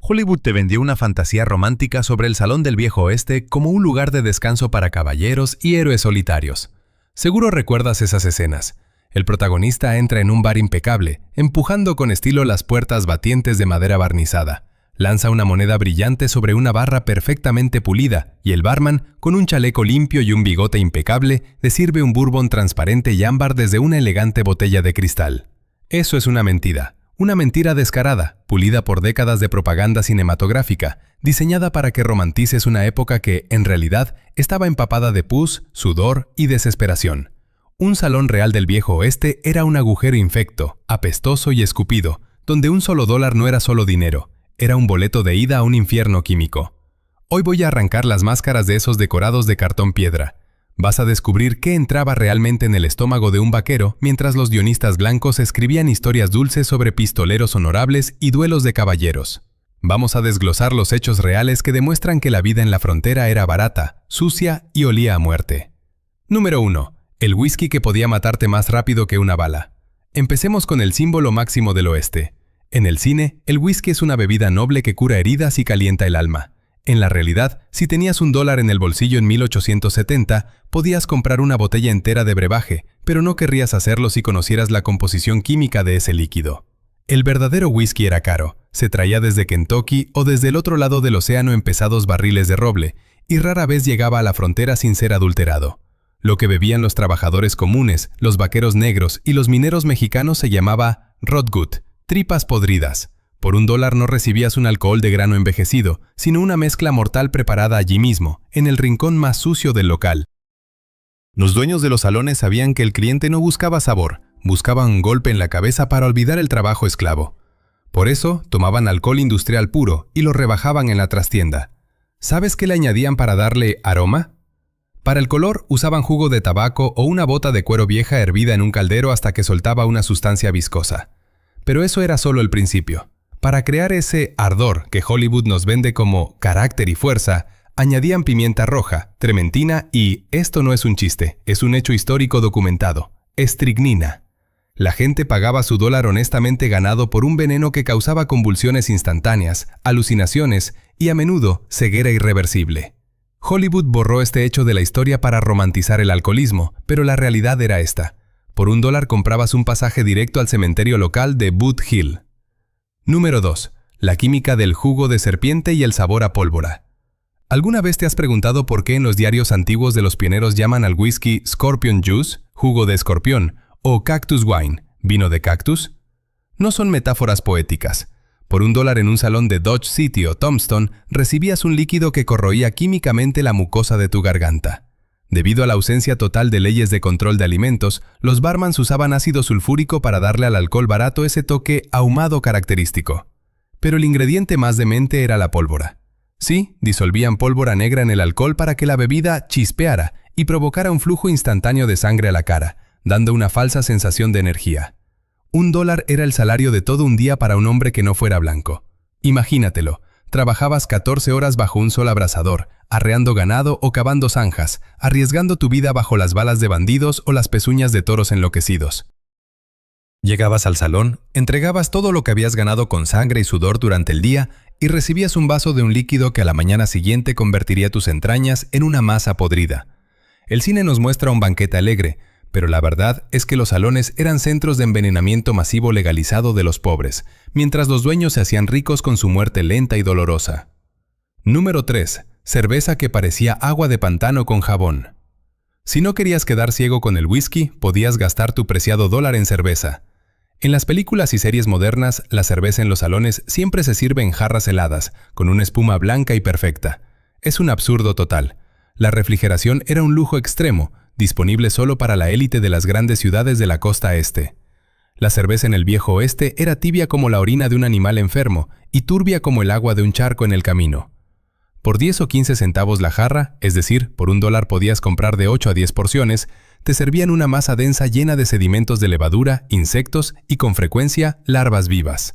Hollywood te vendió una fantasía romántica sobre el Salón del Viejo Oeste como un lugar de descanso para caballeros y héroes solitarios. Seguro recuerdas esas escenas. El protagonista entra en un bar impecable, empujando con estilo las puertas batientes de madera barnizada. Lanza una moneda brillante sobre una barra perfectamente pulida y el barman, con un chaleco limpio y un bigote impecable, le sirve un bourbon transparente y ámbar desde una elegante botella de cristal. Eso es una mentira descarada, pulida por décadas de propaganda cinematográfica, diseñada para que romantices una época que, en realidad, estaba empapada de pus, sudor y desesperación. Un salón real del Viejo Oeste era un agujero infecto, apestoso y escupido, donde un solo dólar no era solo dinero, era un boleto de ida a un infierno químico. Hoy voy a arrancar las máscaras de esos decorados de cartón piedra. Vas a descubrir qué entraba realmente en el estómago de un vaquero mientras los guionistas blancos escribían historias dulces sobre pistoleros honorables y duelos de caballeros. Vamos a desglosar los hechos reales que demuestran que la vida en la frontera era barata, sucia y olía a muerte. Número 1. El whisky que podía matarte más rápido que una bala. Empecemos con el símbolo máximo del oeste. En el cine, el whisky es una bebida noble que cura heridas y calienta el alma. En la realidad, si tenías $1 en el bolsillo en 1870, podías comprar una botella entera de brebaje, pero no querrías hacerlo si conocieras la composición química de ese líquido. El verdadero whisky era caro, se traía desde Kentucky o desde el otro lado del océano en pesados barriles de roble, y rara vez llegaba a la frontera sin ser adulterado. Lo que bebían los trabajadores comunes, los vaqueros negros y los mineros mexicanos se llamaba rotgut, tripas podridas. Por $1 no recibías un alcohol de grano envejecido, sino una mezcla mortal preparada allí mismo, en el rincón más sucio del local. Los dueños de los salones sabían que el cliente no buscaba sabor, buscaba un golpe en la cabeza para olvidar el trabajo esclavo. Por eso, tomaban alcohol industrial puro y lo rebajaban en la trastienda. ¿Sabes qué le añadían para darle aroma? Para el color, usaban jugo de tabaco o una bota de cuero vieja hervida en un caldero hasta que soltaba una sustancia viscosa. Pero eso era solo el principio. Para crear ese ardor que Hollywood nos vende como carácter y fuerza, añadían pimienta roja, trementina y, esto no es un chiste, es un hecho histórico documentado, estricnina. La gente pagaba su $1 honestamente ganado por un veneno que causaba convulsiones instantáneas, alucinaciones y a menudo ceguera irreversible. Hollywood borró este hecho de la historia para romantizar el alcoholismo, pero la realidad era esta. Por $1 comprabas un pasaje directo al cementerio local de Boot Hill. Número 2. La química del jugo de serpiente y el sabor a pólvora. ¿Alguna vez te has preguntado por qué en los diarios antiguos de los pioneros llaman al whisky Scorpion Juice, jugo de escorpión, o Cactus Wine, vino de cactus? No son metáforas poéticas. Por $1 en un salón de Dodge City o Tombstone, recibías un líquido que corroía químicamente la mucosa de tu garganta. Debido a la ausencia total de leyes de control de alimentos, los barmans usaban ácido sulfúrico para darle al alcohol barato ese toque ahumado característico. Pero el ingrediente más demente era la pólvora. Sí, disolvían pólvora negra en el alcohol para que la bebida chispeara y provocara un flujo instantáneo de sangre a la cara, dando una falsa sensación de energía. $1 era el salario de todo un día para un hombre que no fuera blanco. Imagínatelo. Trabajabas 14 horas bajo un sol abrasador, arreando ganado o cavando zanjas, arriesgando tu vida bajo las balas de bandidos o las pezuñas de toros enloquecidos. Llegabas al salón, entregabas todo lo que habías ganado con sangre y sudor durante el día y recibías un vaso de un líquido que a la mañana siguiente convertiría tus entrañas en una masa podrida. El cine nos muestra un banquete alegre, pero la verdad es que los salones eran centros de envenenamiento masivo legalizado de los pobres, mientras los dueños se hacían ricos con su muerte lenta y dolorosa. Número 3. Cerveza que parecía agua de pantano con jabón. Si no querías quedar ciego con el whisky, podías gastar tu preciado $1 en cerveza. En las películas y series modernas, la cerveza en los salones siempre se sirve en jarras heladas, con una espuma blanca y perfecta. Es un absurdo total. La refrigeración era un lujo extremo, disponible solo para la élite de las grandes ciudades de la costa este. La cerveza en el Viejo Oeste era tibia como la orina de un animal enfermo y turbia como el agua de un charco en el camino. Por 10 o 15 centavos la jarra, es decir, por $1 podías comprar de 8 a 10 porciones, te servían una masa densa llena de sedimentos de levadura, insectos y, con frecuencia, larvas vivas.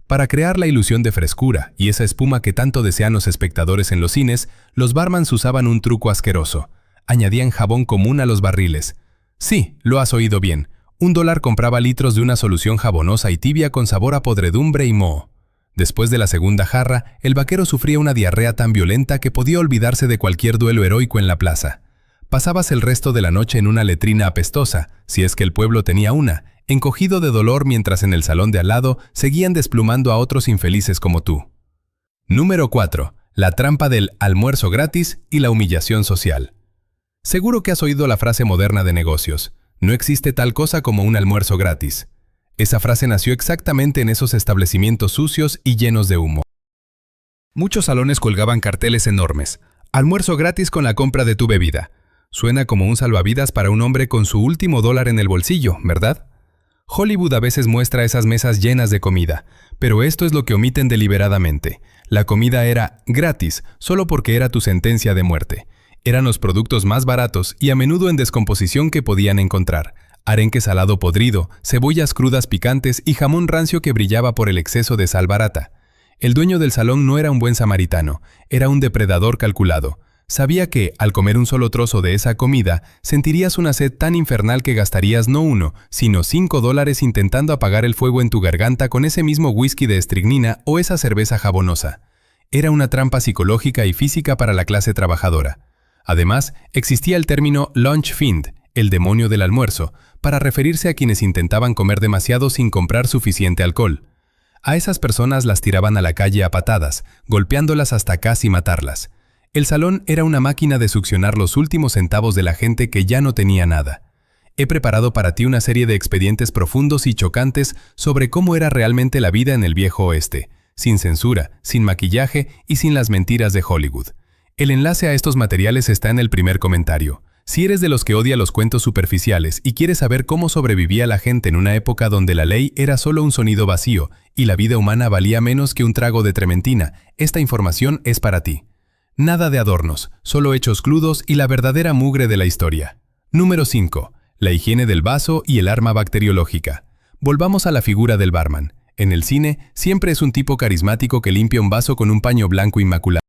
Para crear la ilusión de frescura y esa espuma que tanto desean los espectadores en los cines, los barmans usaban un truco asqueroso. Añadían jabón común a los barriles. Sí, lo has oído bien. $1 compraba litros de una solución jabonosa y tibia con sabor a podredumbre y moho. Después de la segunda jarra, el vaquero sufría una diarrea tan violenta que podía olvidarse de cualquier duelo heroico en la plaza. Pasabas el resto de la noche en una letrina apestosa, si es que el pueblo tenía una, encogido de dolor mientras en el salón de al lado seguían desplumando a otros infelices como tú. Número 4. La trampa del almuerzo gratis y la humillación social. Seguro que has oído la frase moderna de negocios: no existe tal cosa como un almuerzo gratis. Esa frase nació exactamente en esos establecimientos sucios y llenos de humo. Muchos salones colgaban carteles enormes: almuerzo gratis con la compra de tu bebida. Suena como un salvavidas para un hombre con su último dólar en el bolsillo, ¿verdad? Hollywood a veces muestra esas mesas llenas de comida, pero esto es lo que omiten deliberadamente. La comida era gratis solo porque era tu sentencia de muerte. Eran los productos más baratos y a menudo en descomposición que podían encontrar: arenque salado podrido, cebollas crudas picantes y jamón rancio que brillaba por el exceso de sal barata. El dueño del salón no era un buen samaritano, era un depredador calculado. Sabía que, al comer un solo trozo de esa comida, sentirías una sed tan infernal que gastarías no $1, sino $5 intentando apagar el fuego en tu garganta con ese mismo whisky de estricnina o esa cerveza jabonosa. Era una trampa psicológica y física para la clase trabajadora. Además, existía el término lunch fiend, el demonio del almuerzo, para referirse a quienes intentaban comer demasiado sin comprar suficiente alcohol. A esas personas las tiraban a la calle a patadas, golpeándolas hasta casi matarlas. El salón era una máquina de succionar los últimos centavos de la gente que ya no tenía nada. He preparado para ti una serie de expedientes profundos y chocantes sobre cómo era realmente la vida en el viejo oeste, sin censura, sin maquillaje y sin las mentiras de Hollywood. El enlace a estos materiales está en el primer comentario. Si eres de los que odia los cuentos superficiales y quieres saber cómo sobrevivía la gente en una época donde la ley era solo un sonido vacío y la vida humana valía menos que un trago de trementina, esta información es para ti. Nada de adornos, solo hechos crudos y la verdadera mugre de la historia. Número 5. La higiene del vaso y el arma bacteriológica. Volvamos a la figura del barman. En el cine, siempre es un tipo carismático que limpia un vaso con un paño blanco inmaculado.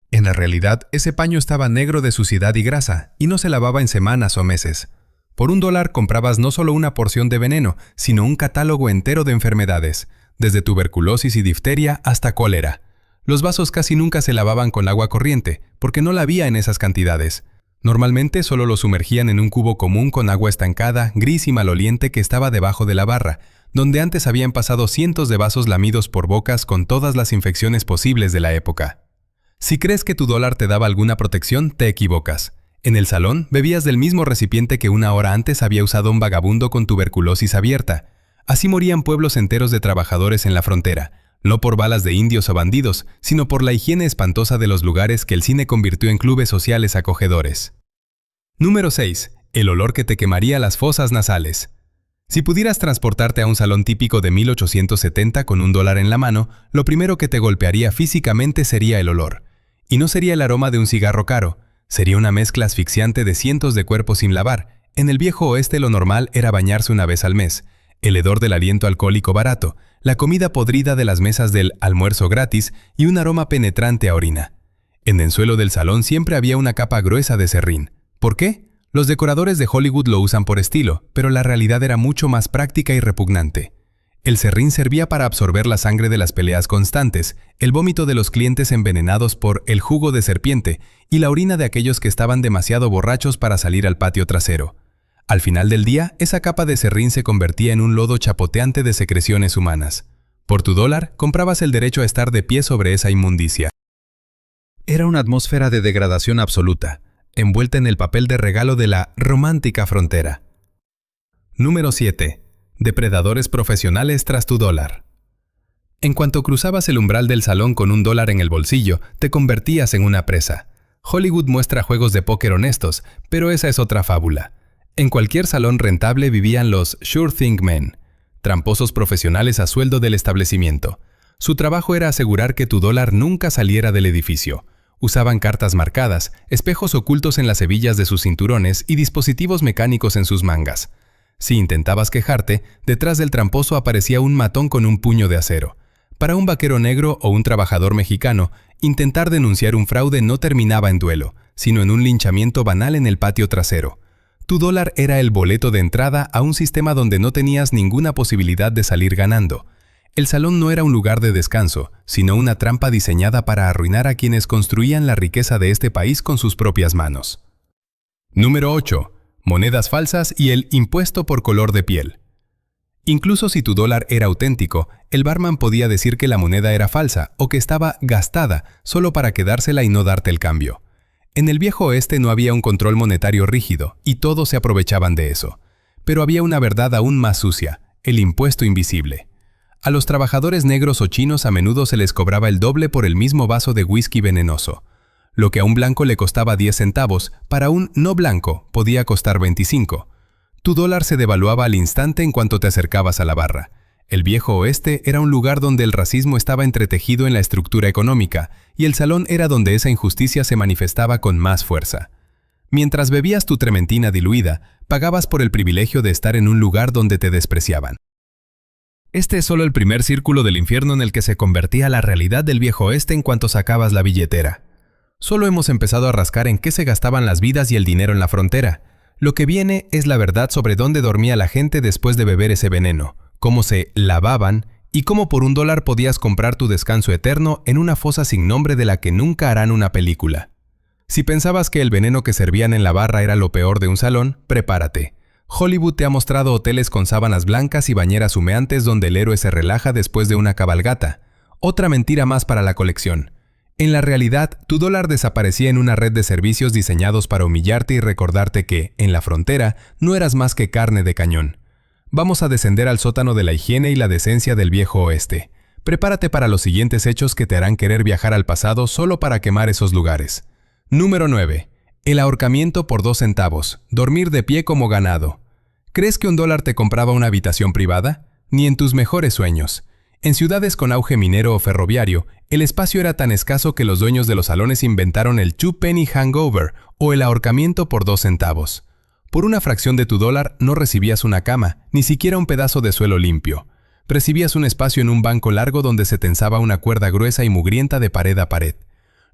En la realidad, ese paño estaba negro de suciedad y grasa, y no se lavaba en semanas o meses. Por $1 comprabas no solo una porción de veneno, sino un catálogo entero de enfermedades, desde tuberculosis y difteria hasta cólera. Los vasos casi nunca se lavaban con agua corriente, porque no la había en esas cantidades. Normalmente solo los sumergían en un cubo común con agua estancada, gris y maloliente que estaba debajo de la barra, donde antes habían pasado cientos de vasos lamidos por bocas con todas las infecciones posibles de la época. Si crees que tu dólar te daba alguna protección, te equivocas. En el salón, bebías del mismo recipiente que una hora antes había usado un vagabundo con tuberculosis abierta. Así morían pueblos enteros de trabajadores en la frontera, no por balas de indios o bandidos, sino por la higiene espantosa de los lugares que el cine convirtió en clubes sociales acogedores. Número 6. El olor que te quemaría las fosas nasales. Si pudieras transportarte a un salón típico de 1870 con $1 en la mano, lo primero que te golpearía físicamente sería el olor. Y no sería el aroma de un cigarro caro, sería una mezcla asfixiante de cientos de cuerpos sin lavar. En el viejo oeste lo normal era bañarse una vez al mes. El hedor del aliento alcohólico barato, la comida podrida de las mesas del almuerzo gratis y un aroma penetrante a orina. En el suelo del salón siempre había una capa gruesa de serrín. ¿Por qué? Los decoradores de Hollywood lo usan por estilo, pero la realidad era mucho más práctica y repugnante. El serrín servía para absorber la sangre de las peleas constantes, el vómito de los clientes envenenados por el jugo de serpiente y la orina de aquellos que estaban demasiado borrachos para salir al patio trasero. Al final del día, esa capa de serrín se convertía en un lodo chapoteante de secreciones humanas. Por tu $1, comprabas el derecho a estar de pie sobre esa inmundicia. Era una atmósfera de degradación absoluta, envuelta en el papel de regalo de la romántica frontera. Número 7. Depredadores profesionales tras tu $1. En cuanto cruzabas el umbral del salón con $1 en el bolsillo, te convertías en una presa. Hollywood muestra juegos de póker honestos, pero esa es otra fábula. En cualquier salón rentable vivían los Sure Thing Men, tramposos profesionales a sueldo del establecimiento. Su trabajo era asegurar que tu $1 nunca saliera del edificio. Usaban cartas marcadas, espejos ocultos en las hebillas de sus cinturones y dispositivos mecánicos en sus mangas. Si intentabas quejarte, detrás del tramposo aparecía un matón con un puño de acero. Para un vaquero negro o un trabajador mexicano, intentar denunciar un fraude no terminaba en duelo, sino en un linchamiento banal en el patio trasero. Tu $1 era el boleto de entrada a un sistema donde no tenías ninguna posibilidad de salir ganando. El salón no era un lugar de descanso, sino una trampa diseñada para arruinar a quienes construían la riqueza de este país con sus propias manos. Número 8. Monedas falsas y el impuesto por color de piel. Incluso si tu dólar era auténtico, el barman podía decir que la moneda era falsa o que estaba gastada solo para quedársela y no darte el cambio. En el viejo oeste no había un control monetario rígido y todos se aprovechaban de eso. Pero había una verdad aún más sucia, el impuesto invisible. A los trabajadores negros o chinos a menudo se les cobraba el doble por el mismo vaso de whisky venenoso. Lo que a un blanco le costaba 10 centavos, para un no blanco podía costar 25. Tu dólar se devaluaba al instante en cuanto te acercabas a la barra. El viejo oeste era un lugar donde el racismo estaba entretejido en la estructura económica, y el salón era donde esa injusticia se manifestaba con más fuerza. Mientras bebías tu trementina diluida, pagabas por el privilegio de estar en un lugar donde te despreciaban. Este es solo el primer círculo del infierno en el que se convertía la realidad del viejo oeste en cuanto sacabas la billetera. Solo hemos empezado a rascar en qué se gastaban las vidas y el dinero en la frontera. Lo que viene es la verdad sobre dónde dormía la gente después de beber ese veneno, cómo se lavaban y cómo por $1 podías comprar tu descanso eterno en una fosa sin nombre de la que nunca harán una película. Si pensabas que el veneno que servían en la barra era lo peor de un salón, prepárate. Hollywood te ha mostrado hoteles con sábanas blancas y bañeras humeantes donde el héroe se relaja después de una cabalgata. Otra mentira más para la colección. En la realidad, tu dólar desaparecía en una red de servicios diseñados para humillarte y recordarte que, en la frontera, no eras más que carne de cañón. Vamos a descender al sótano de la higiene y la decencia del viejo oeste. Prepárate para los siguientes hechos que te harán querer viajar al pasado solo para quemar esos lugares. Número 9. El ahorcamiento por 2 centavos. Dormir de pie como ganado. ¿Crees que $1 te compraba una habitación privada? Ni en tus mejores sueños. En ciudades con auge minero o ferroviario, el espacio era tan escaso que los dueños de los salones inventaron el two-penny hangover o el ahorcamiento por 2 centavos. Por una fracción de tu dólar no recibías una cama, ni siquiera un pedazo de suelo limpio. Recibías un espacio en un banco largo donde se tensaba una cuerda gruesa y mugrienta de pared a pared.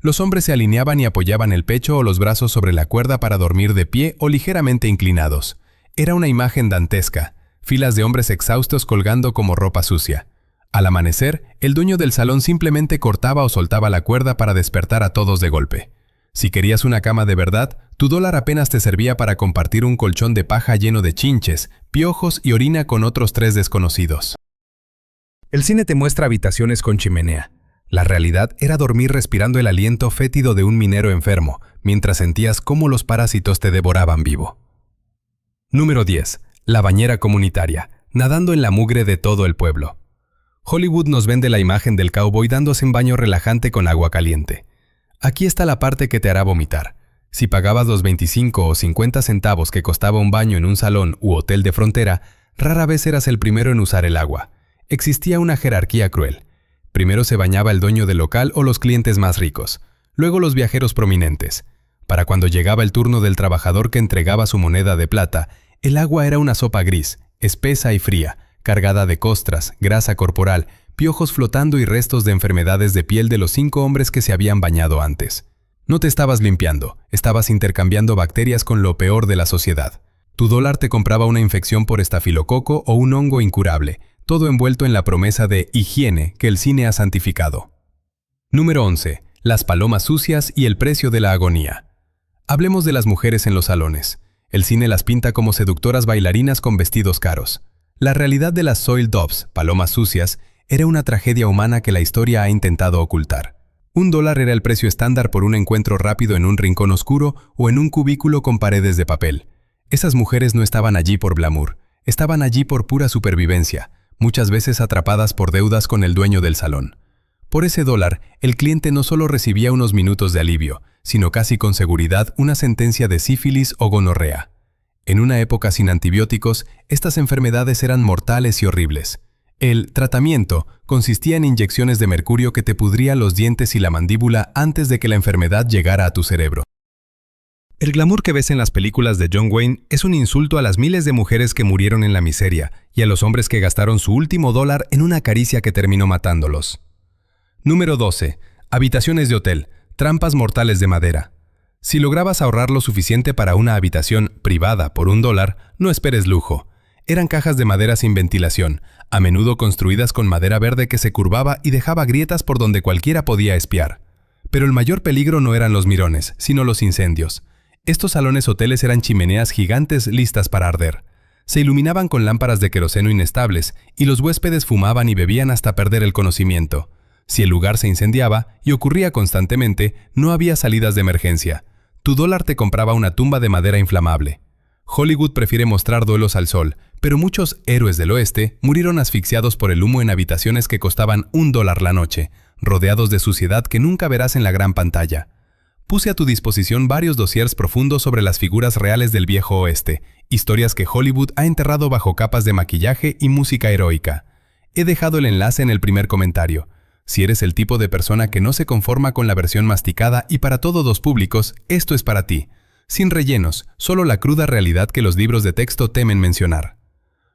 Los hombres se alineaban y apoyaban el pecho o los brazos sobre la cuerda para dormir de pie o ligeramente inclinados. Era una imagen dantesca, filas de hombres exhaustos colgando como ropa sucia. Al amanecer, el dueño del salón simplemente cortaba o soltaba la cuerda para despertar a todos de golpe. Si querías una cama de verdad, tu dólar apenas te servía para compartir un colchón de paja lleno de chinches, piojos y orina con otros 3 desconocidos. El cine te muestra habitaciones con chimenea. La realidad era dormir respirando el aliento fétido de un minero enfermo, mientras sentías cómo los parásitos te devoraban vivo. Número 10. La bañera comunitaria, nadando en la mugre de todo el pueblo. Hollywood nos vende la imagen del cowboy dándose un baño relajante con agua caliente. Aquí está la parte que te hará vomitar. Si pagabas los 25 o 50 centavos que costaba un baño en un salón u hotel de frontera, rara vez eras el primero en usar el agua. Existía una jerarquía cruel. Primero se bañaba el dueño del local o los clientes más ricos, luego los viajeros prominentes. Para cuando llegaba el turno del trabajador que entregaba su moneda de plata, el agua era una sopa gris, espesa y fría, cargada de costras, grasa corporal, piojos flotando y restos de enfermedades de piel de los 5 hombres que se habían bañado antes. No te estabas limpiando, estabas intercambiando bacterias con lo peor de la sociedad. Tu dólar te compraba una infección por estafilococo o un hongo incurable, todo envuelto en la promesa de higiene que el cine ha santificado. Número 11. Las palomas sucias y el precio de la agonía. Hablemos de las mujeres en los salones. El cine las pinta como seductoras bailarinas con vestidos caros. La realidad de las soil doves, palomas sucias, era una tragedia humana que la historia ha intentado ocultar. $1 era el precio estándar por un encuentro rápido en un rincón oscuro o en un cubículo con paredes de papel. Esas mujeres no estaban allí por glamour, estaban allí por pura supervivencia, muchas veces atrapadas por deudas con el dueño del salón. Por ese $1, el cliente no solo recibía unos minutos de alivio, sino casi con seguridad una sentencia de sífilis o gonorrea. En una época sin antibióticos, estas enfermedades eran mortales y horribles. El tratamiento consistía en inyecciones de mercurio que te pudrían los dientes y la mandíbula antes de que la enfermedad llegara a tu cerebro. El glamour que ves en las películas de John Wayne es un insulto a las miles de mujeres que murieron en la miseria y a los hombres que gastaron su último $1 en una caricia que terminó matándolos. Número 12. Habitaciones de hotel, trampas mortales de madera. Si lograbas ahorrar lo suficiente para una habitación privada por $1, no esperes lujo. Eran cajas de madera sin ventilación, a menudo construidas con madera verde que se curvaba y dejaba grietas por donde cualquiera podía espiar. Pero el mayor peligro no eran los mirones, sino los incendios. Estos salones hoteles eran chimeneas gigantes listas para arder. Se iluminaban con lámparas de queroseno inestables y los huéspedes fumaban y bebían hasta perder el conocimiento. Si el lugar se incendiaba, y ocurría constantemente, no había salidas de emergencia. Tu dólar te compraba una tumba de madera inflamable. Hollywood prefiere mostrar duelos al sol, pero muchos héroes del oeste murieron asfixiados por el humo en habitaciones que costaban $1 la noche, rodeados de suciedad que nunca verás en la gran pantalla. Puse a tu disposición varios dossiers profundos sobre las figuras reales del viejo oeste, historias que Hollywood ha enterrado bajo capas de maquillaje y música heroica. He dejado el enlace en el primer comentario. Si eres el tipo de persona que no se conforma con la versión masticada y para todos los públicos, esto es para ti. Sin rellenos, solo la cruda realidad que los libros de texto temen mencionar.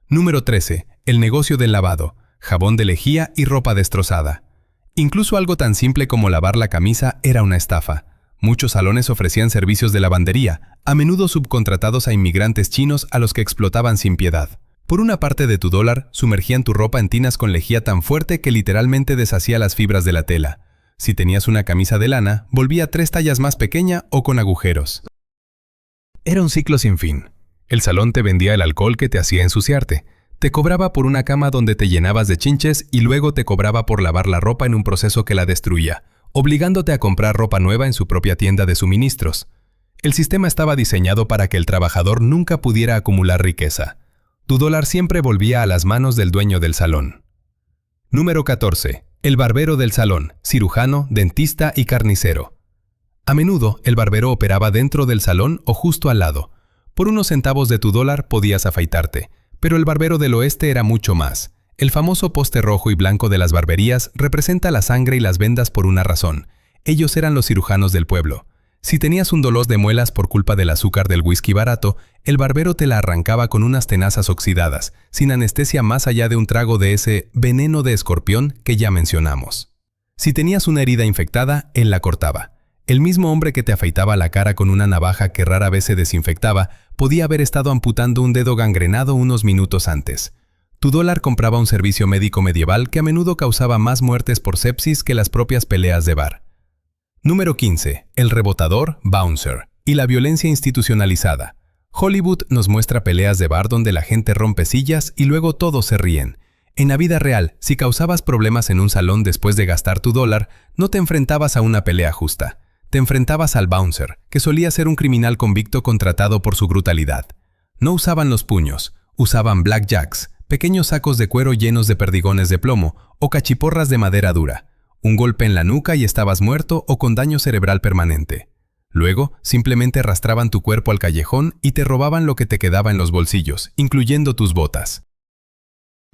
Número 13. El negocio del lavado, jabón de lejía y ropa destrozada. Incluso algo tan simple como lavar la camisa era una estafa. Muchos salones ofrecían servicios de lavandería, a menudo subcontratados a inmigrantes chinos a los que explotaban sin piedad. Por una parte de tu dólar, sumergían tu ropa en tinas con lejía tan fuerte que literalmente deshacía las fibras de la tela. Si tenías una camisa de lana, volvía 3 tallas más pequeña o con agujeros. Era un ciclo sin fin. El salón te vendía el alcohol que te hacía ensuciarte. Te cobraba por una cama donde te llenabas de chinches y luego te cobraba por lavar la ropa en un proceso que la destruía, obligándote a comprar ropa nueva en su propia tienda de suministros. El sistema estaba diseñado para que el trabajador nunca pudiera acumular riqueza. Tu dólar siempre volvía a las manos del dueño del salón. Número 14. El barbero del salón, cirujano, dentista y carnicero. A menudo, el barbero operaba dentro del salón o justo al lado. Por unos centavos de tu dólar podías afeitarte, pero el barbero del oeste era mucho más. El famoso poste rojo y blanco de las barberías representa la sangre y las vendas por una razón. Ellos eran los cirujanos del pueblo. Si tenías un dolor de muelas por culpa del azúcar del whisky barato, el barbero te la arrancaba con unas tenazas oxidadas, sin anestesia más allá de un trago de ese veneno de escorpión que ya mencionamos. Si tenías una herida infectada, él la cortaba. El mismo hombre que te afeitaba la cara con una navaja que rara vez se desinfectaba, podía haber estado amputando un dedo gangrenado unos minutos antes. Tu dólar compraba un servicio médico medieval que a menudo causaba más muertes por sepsis que las propias peleas de bar. Número 15. El rebotador, bouncer, y la violencia institucionalizada. Hollywood nos muestra peleas de bar donde la gente rompe sillas y luego todos se ríen. En la vida real, si causabas problemas en un salón después de gastar tu dólar, no te enfrentabas a una pelea justa. Te enfrentabas al bouncer, que solía ser un criminal convicto contratado por su brutalidad. No usaban los puños, usaban blackjacks, pequeños sacos de cuero llenos de perdigones de plomo o cachiporras de madera dura. Un golpe en la nuca y estabas muerto o con daño cerebral permanente. Luego, simplemente arrastraban tu cuerpo al callejón y te robaban lo que te quedaba en los bolsillos, incluyendo tus botas.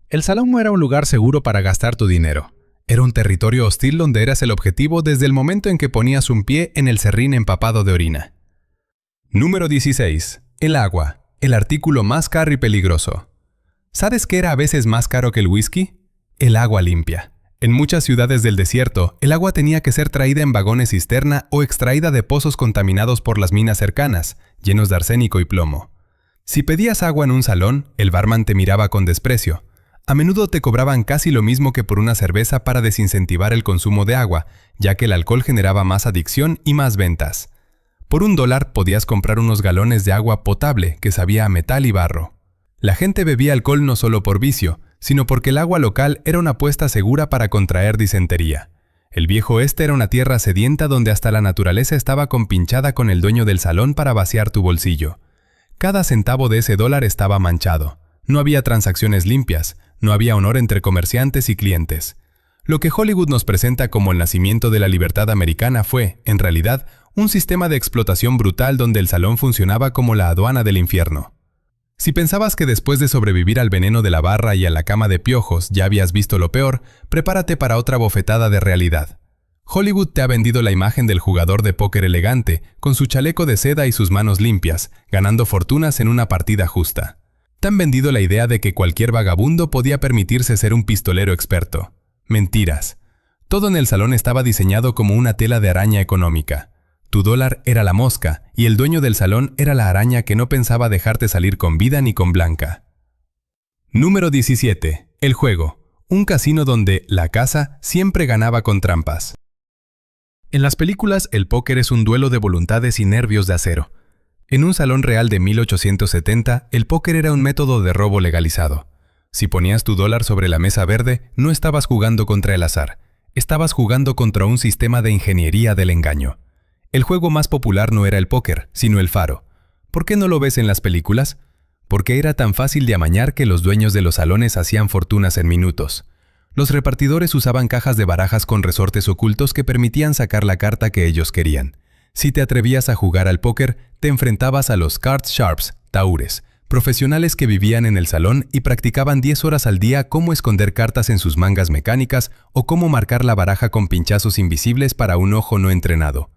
El salón no era un lugar seguro para gastar tu dinero. Era un territorio hostil donde eras el objetivo desde el momento en que ponías un pie en el serrín empapado de orina. Número 16. El agua, el artículo más caro y peligroso. ¿Sabes qué era a veces más caro que el whisky? El agua limpia. En muchas ciudades del desierto, el agua tenía que ser traída en vagones cisterna o extraída de pozos contaminados por las minas cercanas, llenos de arsénico y plomo. Si pedías agua en un salón, el barman te miraba con desprecio. A menudo te cobraban casi lo mismo que por una cerveza para desincentivar el consumo de agua, ya que el alcohol generaba más adicción y más ventas. Por $1 podías comprar unos galones de agua potable que sabía a metal y barro. La gente bebía alcohol no solo por vicio, sino porque el agua local era una apuesta segura para contraer disentería. El viejo oeste era una tierra sedienta donde hasta la naturaleza estaba compinchada con el dueño del salón para vaciar tu bolsillo. Cada centavo de ese dólar estaba manchado. No había transacciones limpias, no había honor entre comerciantes y clientes. Lo que Hollywood nos presenta como el nacimiento de la libertad americana fue, en realidad, un sistema de explotación brutal donde el salón funcionaba como la aduana del infierno. Si pensabas que después de sobrevivir al veneno de la barra y a la cama de piojos ya habías visto lo peor, prepárate para otra bofetada de realidad. Hollywood te ha vendido la imagen del jugador de póker elegante, con su chaleco de seda y sus manos limpias, ganando fortunas en una partida justa. Te han vendido la idea de que cualquier vagabundo podía permitirse ser un pistolero experto. Mentiras. Todo en el salón estaba diseñado como una tela de araña económica. Tu dólar era la mosca y el dueño del salón era la araña que no pensaba dejarte salir con vida ni con blanca. Número 17. El juego, un casino donde la casa siempre ganaba con trampas. En las películas, el póker es un duelo de voluntades y nervios de acero. En un salón real de 1870, el póker era un método de robo legalizado. Si ponías tu dólar sobre la mesa verde, no estabas jugando contra el azar. Estabas jugando contra un sistema de ingeniería del engaño. El juego más popular no era el póker, sino el faro. ¿Por qué no lo ves en las películas? Porque era tan fácil de amañar que los dueños de los salones hacían fortunas en minutos. Los repartidores usaban cajas de barajas con resortes ocultos que permitían sacar la carta que ellos querían. Si te atrevías a jugar al póker, te enfrentabas a los card sharps, taúres, profesionales que vivían en el salón y practicaban 10 horas al día cómo esconder cartas en sus mangas mecánicas o cómo marcar la baraja con pinchazos invisibles para un ojo no entrenado.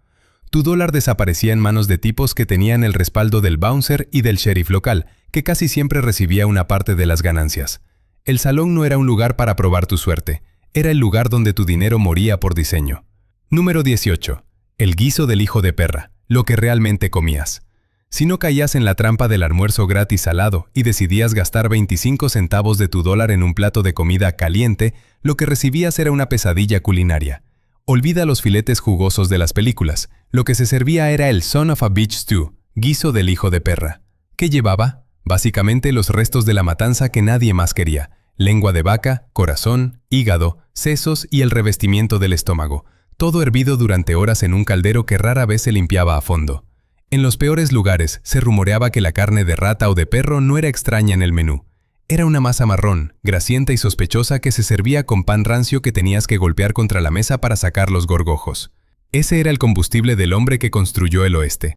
Tu dólar desaparecía en manos de tipos que tenían el respaldo del bouncer y del sheriff local, que casi siempre recibía una parte de las ganancias. El salón no era un lugar para probar tu suerte, era el lugar donde tu dinero moría por diseño. Número 18. El guiso del hijo de perra, lo que realmente comías. Si no caías en la trampa del almuerzo gratis salado y decidías gastar 25 centavos de tu dólar en un plato de comida caliente, lo que recibías era una pesadilla culinaria. Olvida los filetes jugosos de las películas. Lo que se servía era el son of a bitch stew, guiso del hijo de perra. ¿Qué llevaba? Básicamente los restos de la matanza que nadie más quería. Lengua de vaca, corazón, hígado, sesos y el revestimiento del estómago. Todo hervido durante horas en un caldero que rara vez se limpiaba a fondo. En los peores lugares se rumoreaba que la carne de rata o de perro no era extraña en el menú. Era una masa marrón, grasienta y sospechosa que se servía con pan rancio que tenías que golpear contra la mesa para sacar los gorgojos. Ese era el combustible del hombre que construyó el oeste.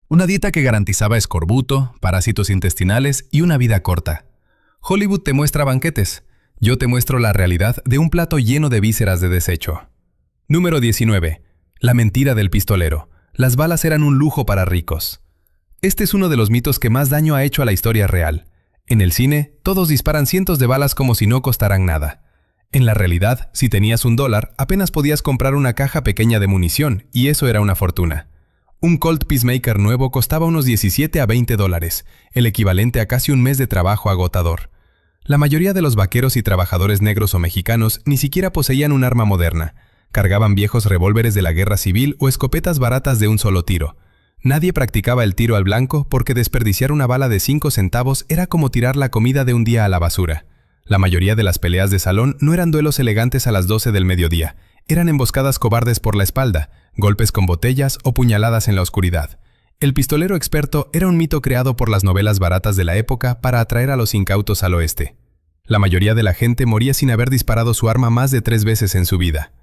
Una dieta que garantizaba escorbuto, parásitos intestinales y una vida corta. Hollywood te muestra banquetes. Yo te muestro la realidad de un plato lleno de vísceras de desecho. Número 19. La mentira del pistolero. Las balas eran un lujo para ricos. Este es uno de los mitos que más daño ha hecho a la historia real. En el cine, todos disparan cientos de balas como si no costaran nada. En la realidad, si tenías $1, apenas podías comprar una caja pequeña de munición, y eso era una fortuna. Un Colt Peacemaker nuevo costaba unos 17 a $20, el equivalente a casi un mes de trabajo agotador. La mayoría de los vaqueros y trabajadores negros o mexicanos ni siquiera poseían un arma moderna. Cargaban viejos revólveres de la guerra civil o escopetas baratas de un solo tiro. Nadie practicaba el tiro al blanco porque desperdiciar una bala de 5 centavos era como tirar la comida de un día a la basura. La mayoría de las peleas de salón no eran duelos elegantes a las 12 del mediodía. Eran emboscadas cobardes por la espalda, golpes con botellas o puñaladas en la oscuridad. El pistolero experto era un mito creado por las novelas baratas de la época para atraer a los incautos al oeste. La mayoría de la gente moría sin haber disparado su arma más de 3 veces en su vida.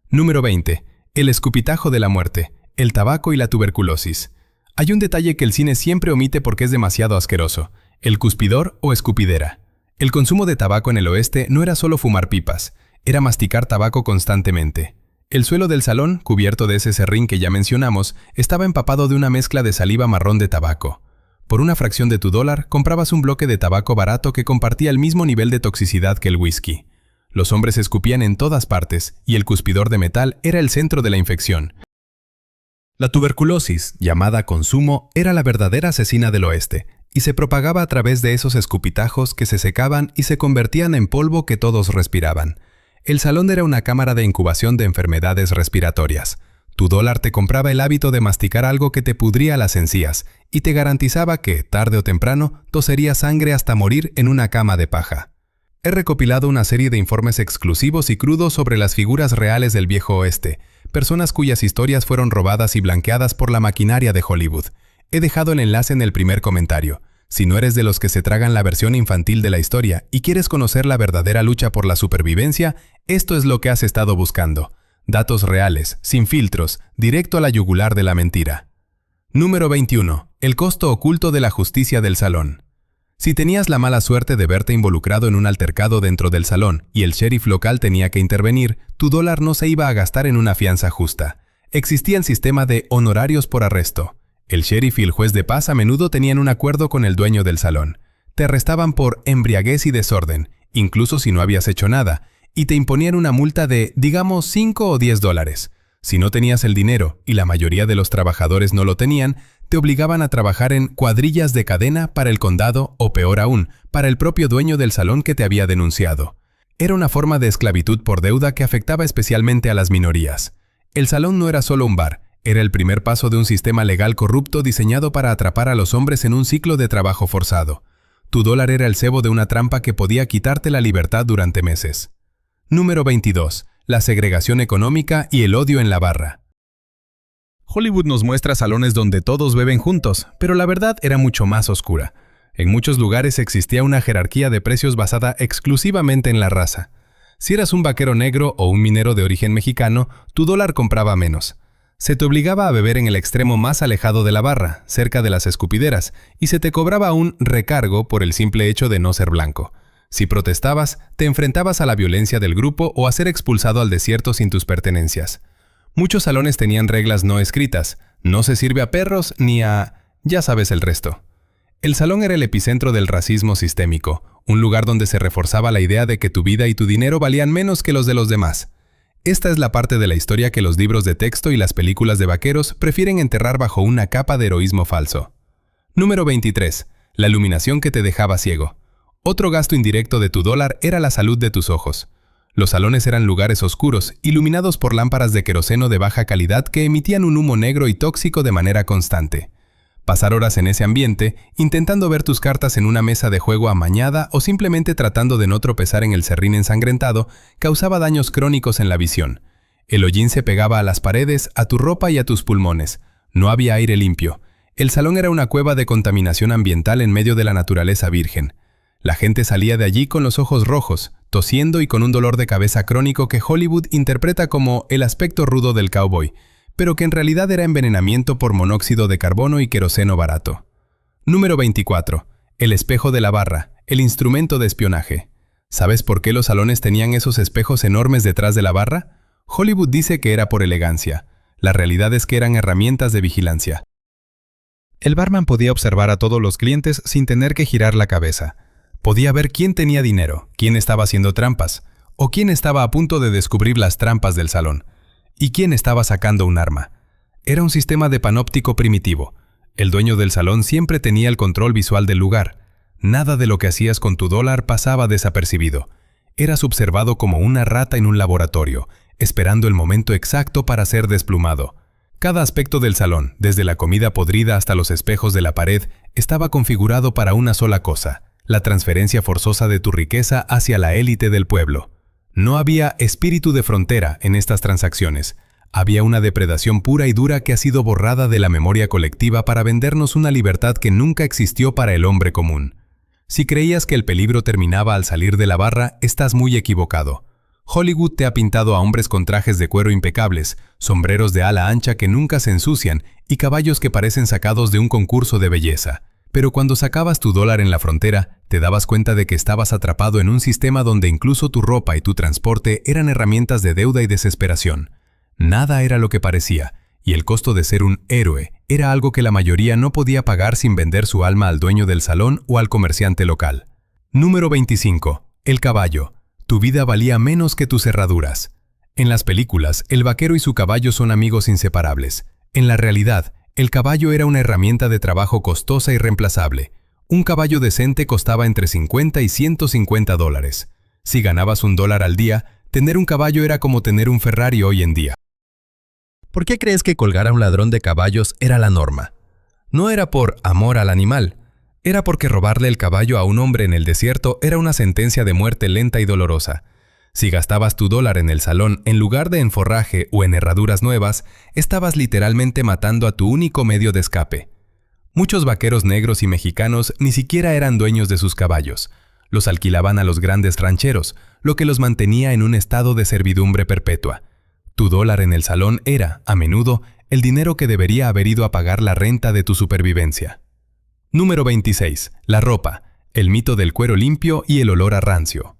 Número 20. El escupitajo de la muerte, el tabaco y la tuberculosis. Hay un detalle que el cine siempre omite porque es demasiado asqueroso: el cuspidor o escupidera. El consumo de tabaco en el oeste no era solo fumar pipas, era masticar tabaco constantemente. El suelo del salón, cubierto de ese serrín que ya mencionamos, estaba empapado de una mezcla de saliva marrón de tabaco. Por una fracción de tu dólar, comprabas un bloque de tabaco barato que compartía el mismo nivel de toxicidad que el whisky. Los hombres escupían en todas partes, y el cuspidor de metal era el centro de la infección. La tuberculosis, llamada consumo, era la verdadera asesina del oeste, y se propagaba a través de esos escupitajos que se secaban y se convertían en polvo que todos respiraban. El salón era una cámara de incubación de enfermedades respiratorias. Tu dólar te compraba el hábito de masticar algo que te pudría las encías, y te garantizaba que, tarde o temprano, toserías sangre hasta morir en una cama de paja. He recopilado una serie de informes exclusivos y crudos sobre las figuras reales del viejo oeste, personas cuyas historias fueron robadas y blanqueadas por la maquinaria de Hollywood. He dejado el enlace en el primer comentario. Si no eres de los que se tragan la versión infantil de la historia y quieres conocer la verdadera lucha por la supervivencia, esto es lo que has estado buscando. Datos reales, sin filtros, directo a la yugular de la mentira. Número 21. El costo oculto de la justicia del salón. Si tenías la mala suerte de verte involucrado en un altercado dentro del salón y el sheriff local tenía que intervenir, tu dólar no se iba a gastar en una fianza justa. Existía el sistema de honorarios por arresto. El sheriff y el juez de paz a menudo tenían un acuerdo con el dueño del salón. Te arrestaban por embriaguez y desorden, incluso si no habías hecho nada, y te imponían una multa de, digamos, 5 o $10. Si no tenías el dinero, y la mayoría de los trabajadores no lo tenían, te obligaban a trabajar en cuadrillas de cadena para el condado o, peor aún, para el propio dueño del salón que te había denunciado. Era una forma de esclavitud por deuda que afectaba especialmente a las minorías. El salón no era solo un bar, era el primer paso de un sistema legal corrupto diseñado para atrapar a los hombres en un ciclo de trabajo forzado. Tu dólar era el cebo de una trampa que podía quitarte la libertad durante meses. Número 22. La segregación económica y el odio en la barra. Hollywood nos muestra salones donde todos beben juntos, pero la verdad era mucho más oscura. En muchos lugares existía una jerarquía de precios basada exclusivamente en la raza. Si eras un vaquero negro o un minero de origen mexicano, tu dólar compraba menos. Se te obligaba a beber en el extremo más alejado de la barra, cerca de las escupideras, y se te cobraba un recargo por el simple hecho de no ser blanco. Si protestabas, te enfrentabas a la violencia del grupo o a ser expulsado al desierto sin tus pertenencias. Muchos salones tenían reglas no escritas, no se sirve a perros ni a... ya sabes el resto. El salón era el epicentro del racismo sistémico, un lugar donde se reforzaba la idea de que tu vida y tu dinero valían menos que los de los demás. Esta es la parte de la historia que los libros de texto y las películas de vaqueros prefieren enterrar bajo una capa de heroísmo falso. Número 23. La iluminación que te dejaba ciego. Otro gasto indirecto de tu dólar era la salud de tus ojos. Los salones eran lugares oscuros, iluminados por lámparas de queroseno de baja calidad que emitían un humo negro y tóxico de manera constante. Pasar horas en ese ambiente, intentando ver tus cartas en una mesa de juego amañada o simplemente tratando de no tropezar en el serrín ensangrentado, causaba daños crónicos en la visión. El hollín se pegaba a las paredes, a tu ropa y a tus pulmones. No había aire limpio. El salón era una cueva de contaminación ambiental en medio de la naturaleza virgen. La gente salía de allí con los ojos rojos, tosiendo y con un dolor de cabeza crónico que Hollywood interpreta como el aspecto rudo del cowboy, pero que en realidad era envenenamiento por monóxido de carbono y queroseno barato. Número 24. El espejo de la barra, el instrumento de espionaje. ¿Sabes por qué los salones tenían esos espejos enormes detrás de la barra? Hollywood dice que era por elegancia. La realidad es que eran herramientas de vigilancia. El barman podía observar a todos los clientes sin tener que girar la cabeza. Podía ver quién tenía dinero, quién estaba haciendo trampas, o quién estaba a punto de descubrir las trampas del salón. ¿Y quién estaba sacando un arma? Era un sistema de panóptico primitivo. El dueño del salón siempre tenía el control visual del lugar. Nada de lo que hacías con tu dólar pasaba desapercibido. Eras observado como una rata en un laboratorio, esperando el momento exacto para ser desplumado. Cada aspecto del salón, desde la comida podrida hasta los espejos de la pared, estaba configurado para una sola cosa: la transferencia forzosa de tu riqueza hacia la élite del pueblo. No había espíritu de frontera en estas transacciones. Había una depredación pura y dura que ha sido borrada de la memoria colectiva para vendernos una libertad que nunca existió para el hombre común. Si creías que el peligro terminaba al salir de la barra, estás muy equivocado. Hollywood te ha pintado a hombres con trajes de cuero impecables, sombreros de ala ancha que nunca se ensucian y caballos que parecen sacados de un concurso de belleza. Pero cuando sacabas tu dólar en la frontera, te dabas cuenta de que estabas atrapado en un sistema donde incluso tu ropa y tu transporte eran herramientas de deuda y desesperación. Nada era lo que parecía, y el costo de ser un héroe era algo que la mayoría no podía pagar sin vender su alma al dueño del salón o al comerciante local. Número 25. El caballo. Tu vida valía menos que tus herraduras. En las películas, el vaquero y su caballo son amigos inseparables. En la realidad, el caballo era una herramienta de trabajo costosa y reemplazable. Un caballo decente costaba entre 50 y 150 dólares. Si ganabas $1 al día, tener un caballo era como tener un Ferrari hoy en día. ¿Por qué crees que colgar a un ladrón de caballos era la norma? No era por amor al animal, era porque robarle el caballo a un hombre en el desierto era una sentencia de muerte lenta y dolorosa. Si gastabas tu dólar en el salón en lugar de en forraje o en herraduras nuevas, estabas literalmente matando a tu único medio de escape. Muchos vaqueros negros y mexicanos ni siquiera eran dueños de sus caballos. Los alquilaban a los grandes rancheros, lo que los mantenía en un estado de servidumbre perpetua. Tu dólar en el salón era, a menudo, el dinero que debería haber ido a pagar la renta de tu supervivencia. Número 26. La ropa, el mito del cuero limpio y el olor a rancio.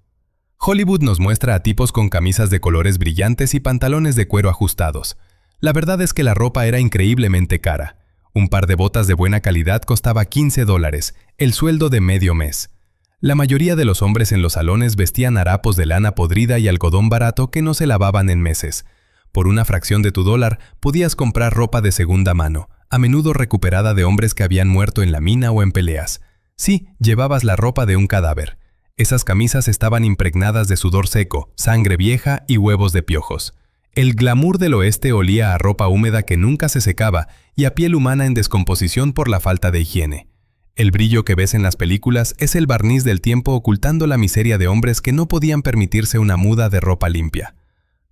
Hollywood nos muestra a tipos con camisas de colores brillantes y pantalones de cuero ajustados. La verdad es que la ropa era increíblemente cara. Un par de botas de buena calidad costaba $15, el sueldo de medio mes. La mayoría de los hombres en los salones vestían harapos de lana podrida y algodón barato que no se lavaban en meses. Por una fracción de tu dólar podías comprar ropa de segunda mano, a menudo recuperada de hombres que habían muerto en la mina o en peleas. Sí, llevabas la ropa de un cadáver. Esas camisas estaban impregnadas de sudor seco, sangre vieja y huevos de piojos. El glamour del oeste olía a ropa húmeda que nunca se secaba y a piel humana en descomposición por la falta de higiene. El brillo que ves en las películas es el barniz del tiempo ocultando la miseria de hombres que no podían permitirse una muda de ropa limpia.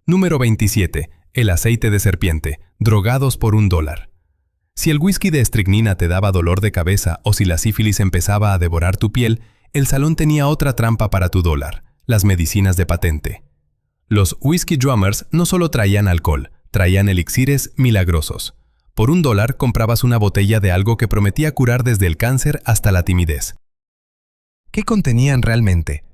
Número 27. El aceite de serpiente, drogados por $1. Si el whisky de estricnina te daba dolor de cabeza o si la sífilis empezaba a devorar tu piel, el salón tenía otra trampa para tu dólar, las medicinas de patente. Los whisky drummers no solo traían alcohol, traían elixires milagrosos. Por $1 comprabas una botella de algo que prometía curar desde el cáncer hasta la timidez. ¿Qué contenían realmente?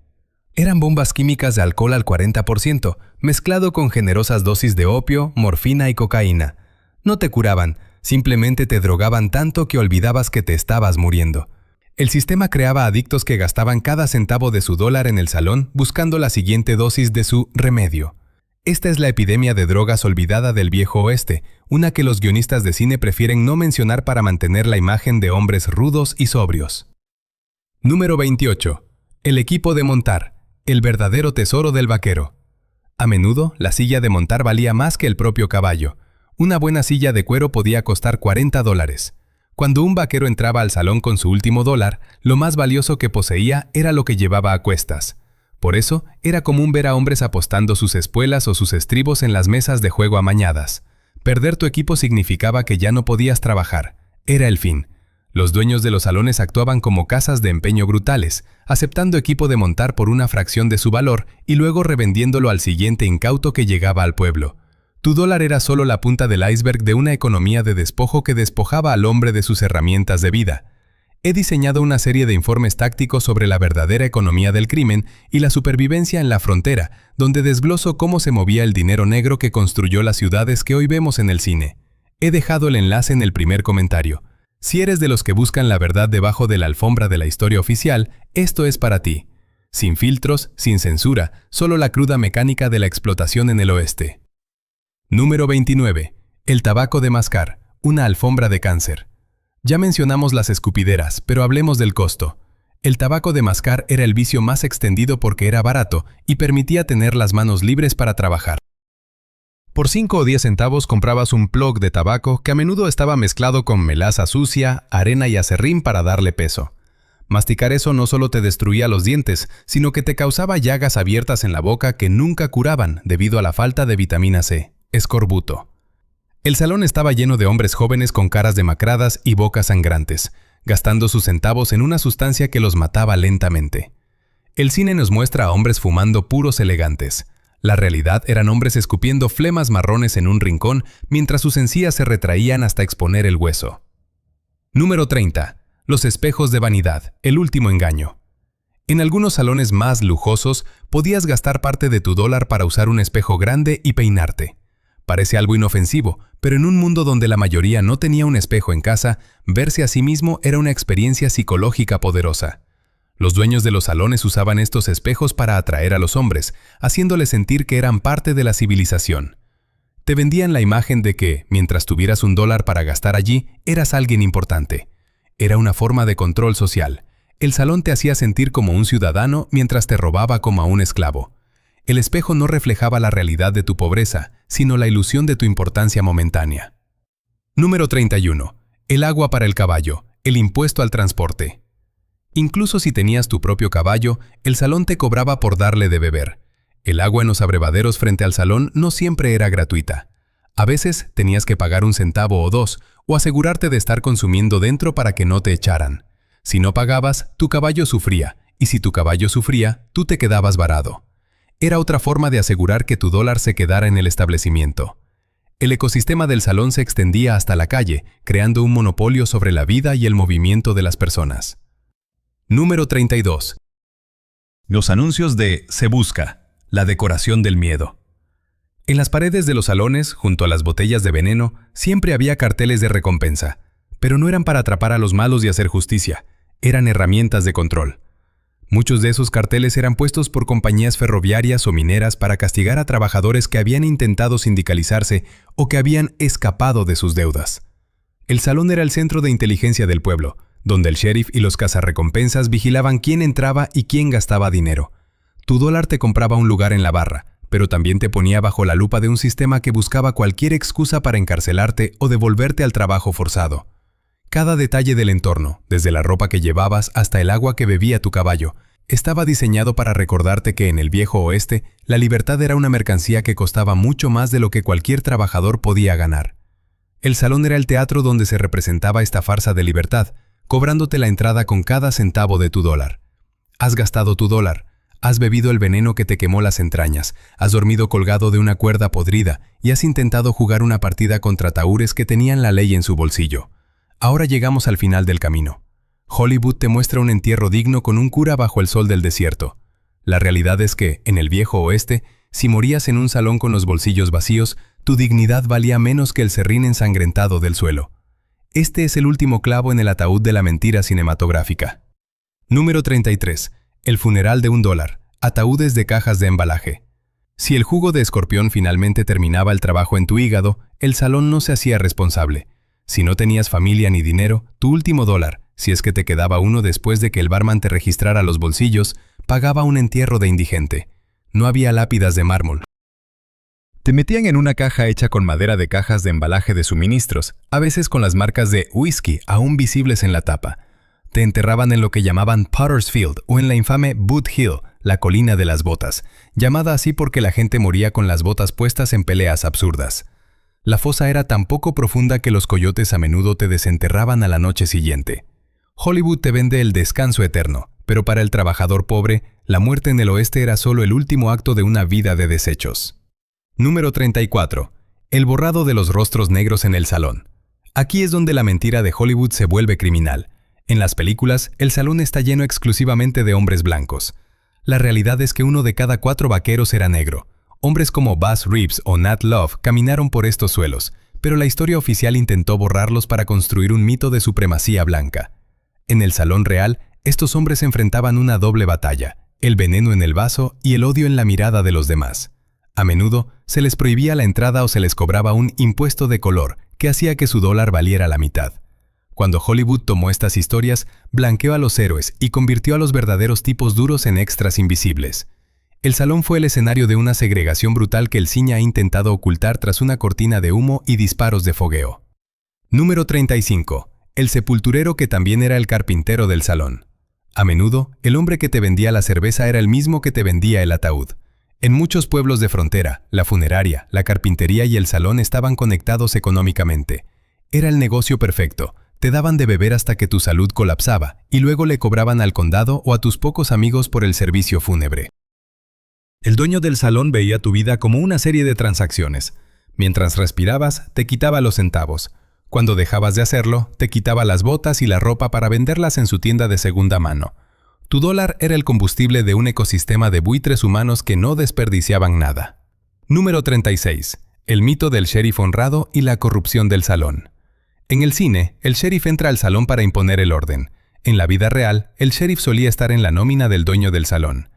Eran bombas químicas de alcohol al 40%, mezclado con generosas dosis de opio, morfina y cocaína. No te curaban, simplemente te drogaban tanto que olvidabas que te estabas muriendo. El sistema creaba adictos que gastaban cada centavo de su dólar en el salón buscando la siguiente dosis de su remedio. Esta es la epidemia de drogas olvidada del viejo oeste, una que los guionistas de cine prefieren no mencionar para mantener la imagen de hombres rudos y sobrios. Número 28. El equipo de montar, el verdadero tesoro del vaquero. A menudo, la silla de montar valía más que el propio caballo. Una buena silla de cuero podía costar $40. Cuando un vaquero entraba al salón con su último dólar, lo más valioso que poseía era lo que llevaba a cuestas. Por eso, era común ver a hombres apostando sus espuelas o sus estribos en las mesas de juego amañadas. Perder tu equipo significaba que ya no podías trabajar. Era el fin. Los dueños de los salones actuaban como casas de empeño brutales, aceptando equipo de montar por una fracción de su valor y luego revendiéndolo al siguiente incauto que llegaba al pueblo. Tu dólar era solo la punta del iceberg de una economía de despojo que despojaba al hombre de sus herramientas de vida. He diseñado una serie de informes tácticos sobre la verdadera economía del crimen y la supervivencia en la frontera, donde desgloso cómo se movía el dinero negro que construyó las ciudades que hoy vemos en el cine. He dejado el enlace en el primer comentario. Si eres de los que buscan la verdad debajo de la alfombra de la historia oficial, esto es para ti. Sin filtros, sin censura, solo la cruda mecánica de la explotación en el oeste. Número 29. El tabaco de mascar, una alfombra de cáncer. Ya mencionamos las escupideras, pero hablemos del costo. El tabaco de mascar era el vicio más extendido porque era barato y permitía tener las manos libres para trabajar. Por 5 o 10 centavos comprabas un plug de tabaco que a menudo estaba mezclado con melaza sucia, arena y aserrín para darle peso. Masticar eso no solo te destruía los dientes, sino que te causaba llagas abiertas en la boca que nunca curaban debido a la falta de vitamina C. Escorbuto. El salón estaba lleno de hombres jóvenes con caras demacradas y bocas sangrantes, gastando sus centavos en una sustancia que los mataba lentamente. El cine nos muestra a hombres fumando puros elegantes. La realidad eran hombres escupiendo flemas marrones en un rincón mientras sus encías se retraían hasta exponer el hueso. Número 30. Los espejos de vanidad, el último engaño. En algunos salones más lujosos, podías gastar parte de tu dólar para usar un espejo grande y peinarte. Parece algo inofensivo, pero en un mundo donde la mayoría no tenía un espejo en casa, verse a sí mismo era una experiencia psicológica poderosa. Los dueños de los salones usaban estos espejos para atraer a los hombres, haciéndoles sentir que eran parte de la civilización. Te vendían la imagen de que, mientras tuvieras un dólar para gastar allí, eras alguien importante. Era una forma de control social. El salón te hacía sentir como un ciudadano mientras te robaba como a un esclavo. El espejo no reflejaba la realidad de tu pobreza, sino la ilusión de tu importancia momentánea. Número 31. El agua para el caballo, el impuesto al transporte. Incluso si tenías tu propio caballo, el salón te cobraba por darle de beber. El agua en los abrevaderos frente al salón no siempre era gratuita. A veces tenías que pagar 1 centavo o 2, o asegurarte de estar consumiendo dentro para que no te echaran. Si no pagabas, tu caballo sufría, y si tu caballo sufría, tú te quedabas varado. Era otra forma de asegurar que tu dólar se quedara en el establecimiento. El ecosistema del salón se extendía hasta la calle, creando un monopolio sobre la vida y el movimiento de las personas. Número 32. Los anuncios de Se Busca, la decoración del miedo. En las paredes de los salones, junto a las botellas de veneno, siempre había carteles de recompensa, pero no eran para atrapar a los malos y hacer justicia, eran herramientas de control. Muchos de esos carteles eran puestos por compañías ferroviarias o mineras para castigar a trabajadores que habían intentado sindicalizarse o que habían escapado de sus deudas. El salón era el centro de inteligencia del pueblo, donde el sheriff y los cazarrecompensas vigilaban quién entraba y quién gastaba dinero. Tu dólar te compraba un lugar en la barra, pero también te ponía bajo la lupa de un sistema que buscaba cualquier excusa para encarcelarte o devolverte al trabajo forzado. Cada detalle del entorno, desde la ropa que llevabas hasta el agua que bebía tu caballo, estaba diseñado para recordarte que en el viejo oeste la libertad era una mercancía que costaba mucho más de lo que cualquier trabajador podía ganar. El salón era el teatro donde se representaba esta farsa de libertad, cobrándote la entrada con cada centavo de tu dólar. Has gastado tu dólar, has bebido el veneno que te quemó las entrañas, has dormido colgado de una cuerda podrida y has intentado jugar una partida contra taúres que tenían la ley en su bolsillo. Ahora llegamos al final del camino. Hollywood te muestra un entierro digno con un cura bajo el sol del desierto. La realidad es que, en el viejo oeste, si morías en un salón con los bolsillos vacíos, tu dignidad valía menos que el serrín ensangrentado del suelo. Este es el último clavo en el ataúd de la mentira cinematográfica. Número 33. El funeral de $1. Ataúdes de cajas de embalaje. Si el jugo de escorpión finalmente terminaba el trabajo en tu hígado, el salón no se hacía responsable. Si no tenías familia ni dinero, tu último dólar, si es que te quedaba uno después de que el barman te registrara los bolsillos, pagaba un entierro de indigente. No había lápidas de mármol. Te metían en una caja hecha con madera de cajas de embalaje de suministros, a veces con las marcas de whisky aún visibles en la tapa. Te enterraban en lo que llamaban Potter's Field o en la infame Boot Hill, la colina de las botas, llamada así porque la gente moría con las botas puestas en peleas absurdas. La fosa era tan poco profunda que los coyotes a menudo te desenterraban a la noche siguiente. Hollywood te vende el descanso eterno, pero para el trabajador pobre, la muerte en el oeste era solo el último acto de una vida de desechos. Número 34. El borrado de los rostros negros en el salón. Aquí es donde la mentira de Hollywood se vuelve criminal. En las películas, el salón está lleno exclusivamente de hombres blancos. La realidad es que 1 de cada 4 vaqueros era negro. Hombres como Buzz Reeves o Nat Love caminaron por estos suelos, pero la historia oficial intentó borrarlos para construir un mito de supremacía blanca. En el salón real, estos hombres enfrentaban una doble batalla, el veneno en el vaso y el odio en la mirada de los demás. A menudo, se les prohibía la entrada o se les cobraba un impuesto de color que hacía que su dólar valiera la mitad. Cuando Hollywood tomó estas historias, blanqueó a los héroes y convirtió a los verdaderos tipos duros en extras invisibles. El salón fue el escenario de una segregación brutal que el cine ha intentado ocultar tras una cortina de humo y disparos de fogueo. Número 35. El sepulturero que también era el carpintero del salón. A menudo, el hombre que te vendía la cerveza era el mismo que te vendía el ataúd. En muchos pueblos de frontera, la funeraria, la carpintería y el salón estaban conectados económicamente. Era el negocio perfecto. Te daban de beber hasta que tu salud colapsaba y luego le cobraban al condado o a tus pocos amigos por el servicio fúnebre. El dueño del salón veía tu vida como una serie de transacciones. Mientras respirabas, te quitaba los centavos. Cuando dejabas de hacerlo, te quitaba las botas y la ropa para venderlas en su tienda de segunda mano. Tu dólar era el combustible de un ecosistema de buitres humanos que no desperdiciaban nada. Número 36. El mito del sheriff honrado y la corrupción del salón. En el cine, el sheriff entra al salón para imponer el orden. En la vida real, el sheriff solía estar en la nómina del dueño del salón.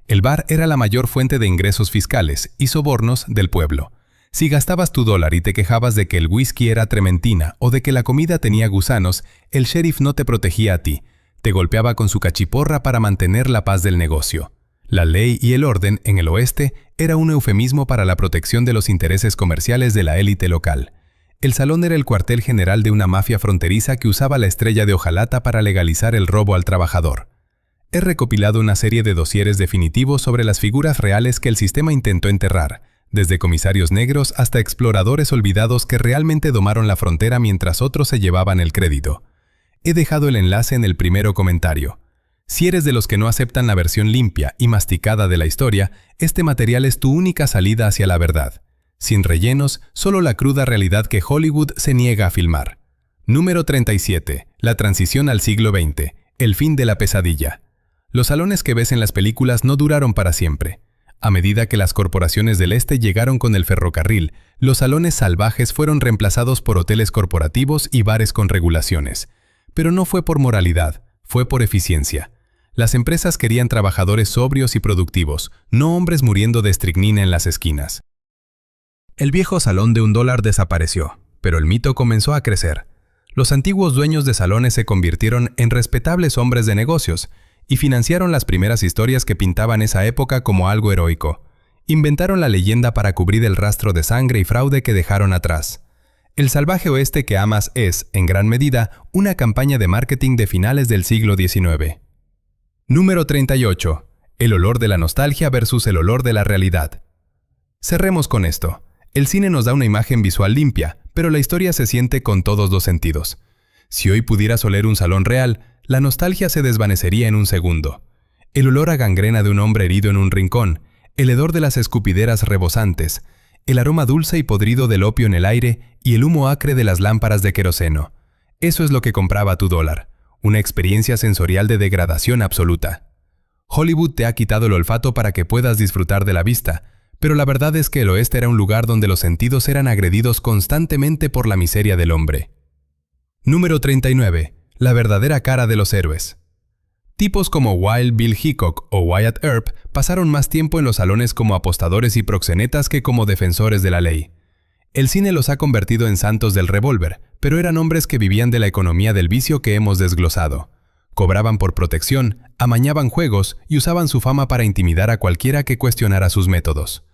El bar era la mayor fuente de ingresos fiscales y sobornos del pueblo. Si gastabas tu dólar y te quejabas de que el whisky era trementina o de que la comida tenía gusanos, el sheriff no te protegía a ti. Te golpeaba con su cachiporra para mantener la paz del negocio. La ley y el orden en el oeste era un eufemismo para la protección de los intereses comerciales de la élite local. El salón era el cuartel general de una mafia fronteriza que usaba la estrella de hojalata para legalizar el robo al trabajador. He recopilado una serie de dosieres definitivos sobre las figuras reales que el sistema intentó enterrar, desde comisarios negros hasta exploradores olvidados que realmente domaron la frontera mientras otros se llevaban el crédito. He dejado el enlace en el primero comentario. Si eres de los que no aceptan la versión limpia y masticada de la historia, este material es tu única salida hacia la verdad. Sin rellenos, solo la cruda realidad que Hollywood se niega a filmar. Número 37. La transición al siglo XX. El fin de la pesadilla. Los salones que ves en las películas no duraron para siempre. A medida que las corporaciones del este llegaron con el ferrocarril, los salones salvajes fueron reemplazados por hoteles corporativos y bares con regulaciones. Pero no fue por moralidad, fue por eficiencia. Las empresas querían trabajadores sobrios y productivos, no hombres muriendo de estricnina en las esquinas. El viejo salón de $1 desapareció, pero el mito comenzó a crecer. Los antiguos dueños de salones se convirtieron en respetables hombres de negocios y financiaron las primeras historias que pintaban esa época como algo heroico. Inventaron la leyenda para cubrir el rastro de sangre y fraude que dejaron atrás. El salvaje oeste que amas es, en gran medida, una campaña de marketing de finales del siglo XIX. Número 38. El olor de la nostalgia versus el olor de la realidad. Cerremos con esto. El cine nos da una imagen visual limpia, pero la historia se siente con todos los sentidos. Si hoy pudieras oler un salón real, la nostalgia se desvanecería en un segundo. El olor a gangrena de un hombre herido en un rincón, el hedor de las escupideras rebosantes, el aroma dulce y podrido del opio en el aire y el humo acre de las lámparas de queroseno. Eso es lo que compraba tu dólar, una experiencia sensorial de degradación absoluta. Hollywood te ha quitado el olfato para que puedas disfrutar de la vista, pero la verdad es que el oeste era un lugar donde los sentidos eran agredidos constantemente por la miseria del hombre. Número 39. La verdadera cara de los héroes. Tipos como Wild Bill Hickok o Wyatt Earp pasaron más tiempo en los salones como apostadores y proxenetas que como defensores de la ley. El cine los ha convertido en santos del revólver, pero eran hombres que vivían de la economía del vicio que hemos desglosado. Cobraban por protección, amañaban juegos y usaban su fama para intimidar a cualquiera que cuestionara sus métodos.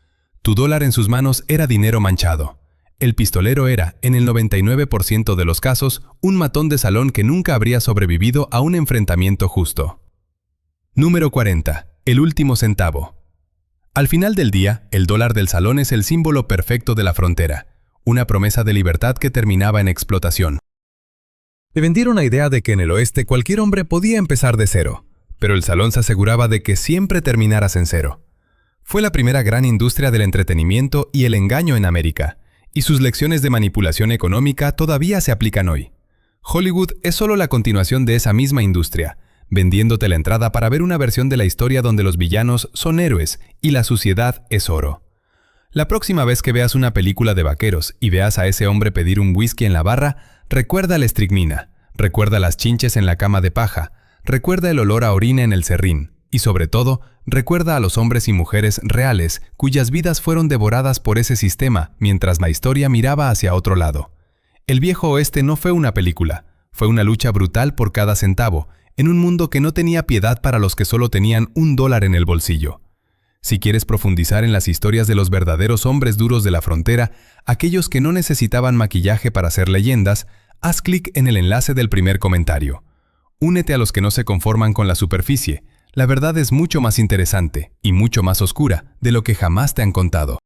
Tu dólar en sus manos era dinero manchado. El pistolero era, en el 99% de los casos, un matón de salón que nunca habría sobrevivido a un enfrentamiento justo. Número 40. El último centavo. Al final del día, el dólar del salón es el símbolo perfecto de la frontera, una promesa de libertad que terminaba en explotación. Te vendieron la idea de que en el oeste cualquier hombre podía empezar de cero, pero el salón se aseguraba de que siempre terminaras en cero. Fue la primera gran industria del entretenimiento y el engaño en América, y sus lecciones de manipulación económica todavía se aplican hoy. Hollywood es solo la continuación de esa misma industria, vendiéndote la entrada para ver una versión de la historia donde los villanos son héroes y la suciedad es oro. La próxima vez que veas una película de vaqueros y veas a ese hombre pedir un whisky en la barra, recuerda la estricnina, recuerda las chinches en la cama de paja, recuerda el olor a orina en el serrín. Y sobre todo, recuerda a los hombres y mujeres reales cuyas vidas fueron devoradas por ese sistema mientras la historia miraba hacia otro lado. El viejo oeste no fue una película, fue una lucha brutal por cada centavo, en un mundo que no tenía piedad para los que solo tenían $1 en el bolsillo. Si quieres profundizar en las historias de los verdaderos hombres duros de la frontera, aquellos que no necesitaban maquillaje para ser leyendas, haz clic en el enlace del primer comentario. Únete a los que no se conforman con la superficie. La verdad es mucho más interesante y mucho más oscura de lo que jamás te han contado.